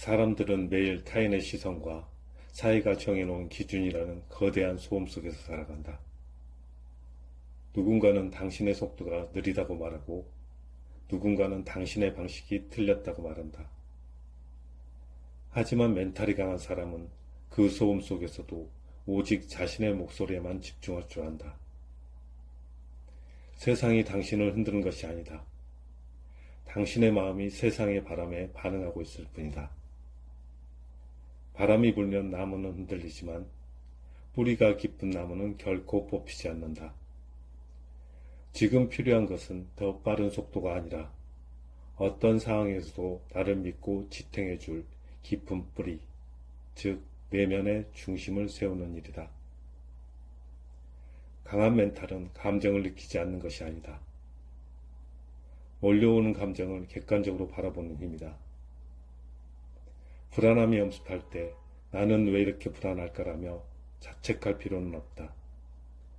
사람들은 매일 타인의 시선과 사회가 정해놓은 기준이라는 거대한 소음 속에서 살아간다. 누군가는 당신의 속도가 느리다고 말하고 누군가는 당신의 방식이 틀렸다고 말한다. 하지만 멘탈이 강한 사람은 그 소음 속에서도 오직 자신의 목소리에만 집중할 줄 안다. 세상이 당신을 흔드는 것이 아니다. 당신의 마음이 세상의 바람에 반응하고 있을 뿐이다. 바람이 불면 나무는 흔들리지만 뿌리가 깊은 나무는 결코 뽑히지 않는다. 지금 필요한 것은 더 빠른 속도가 아니라 어떤 상황에서도 나를 믿고 지탱해줄 깊은 뿌리, 즉 내면의 중심을 세우는 일이다. 강한 멘탈은 감정을 느끼지 않는 것이 아니다. 몰려오는 감정을 객관적으로 바라보는 힘이다. 불안함이 엄습할 때 나는 왜 이렇게 불안할까라며 자책할 필요는 없다.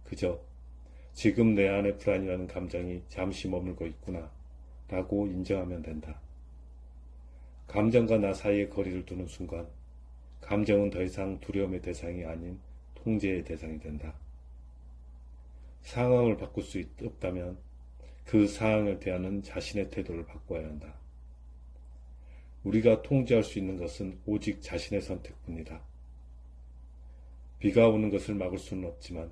그저 지금 내 안에 불안이라는 감정이 잠시 머물고 있구나 라고 인정하면 된다. 감정과 나 사이에 거리를 두는 순간 감정은 더 이상 두려움의 대상이 아닌 통제의 대상이 된다. 상황을 바꿀 수 없다면 그 상황을 대하는 자신의 태도를 바꿔야 한다. 우리가 통제할 수 있는 것은 오직 자신의 선택뿐이다. 비가 오는 것을 막을 수는 없지만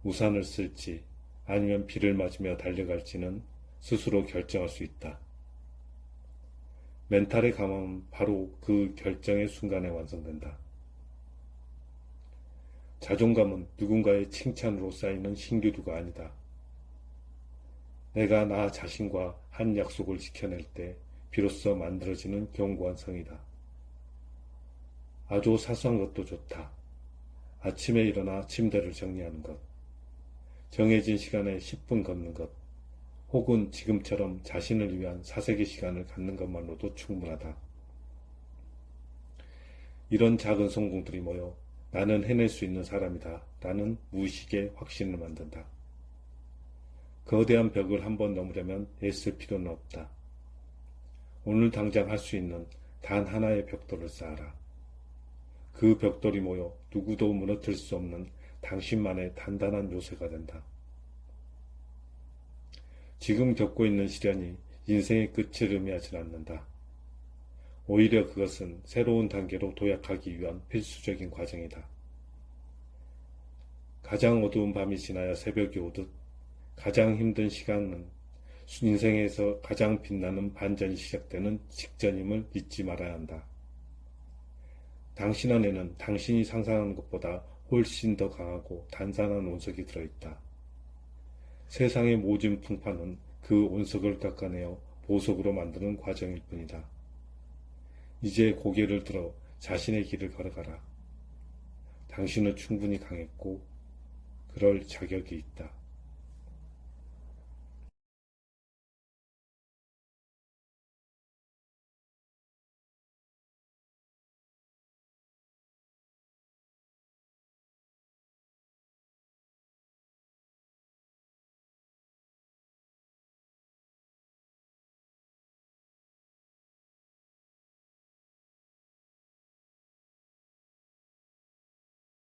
우산을 쓸지 아니면 비를 맞으며 달려갈지는 스스로 결정할 수 있다. 멘탈의 강함은 바로 그 결정의 순간에 완성된다. 자존감은 누군가의 칭찬으로 쌓이는 신기루가 아니다. 내가 나 자신과 한 약속을 지켜낼 때 비로소 만들어지는 견고한 성이다. 아주 사소한 것도 좋다. 아침에 일어나 침대를 정리하는 것, 정해진 시간에 10분 걷는 것, 혹은 지금처럼 자신을 위한 사색의 시간을 갖는 것만으로도 충분하다. 이런 작은 성공들이 모여 나는 해낼 수 있는 사람이다 라는 무의식의 확신을 만든다. 거대한 벽을 한번 넘으려면 애쓸 필요는 없다. 오늘 당장 할 수 있는 단 하나의 벽돌을 쌓아라. 그 벽돌이 모여 누구도 무너뜨릴 수 없는 당신만의 단단한 요새가 된다. 지금 겪고 있는 시련이 인생의 끝을 의미하진 않는다. 오히려 그것은 새로운 단계로 도약하기 위한 필수적인 과정이다. 가장 어두운 밤이 지나야 새벽이 오듯 가장 힘든 시간은 인생에서 가장 빛나는 반전이 시작되는 직전임을 잊지 말아야 한다. 당신 안에는 당신이 상상하는 것보다 훨씬 더 강하고 단단한 운석이 들어있다. 세상의 모진 풍파는 그 운석을 깎아내어 보석으로 만드는 과정일 뿐이다. 이제 고개를 들어 자신의 길을 걸어가라. 당신은 충분히 강했고 그럴 자격이 있다.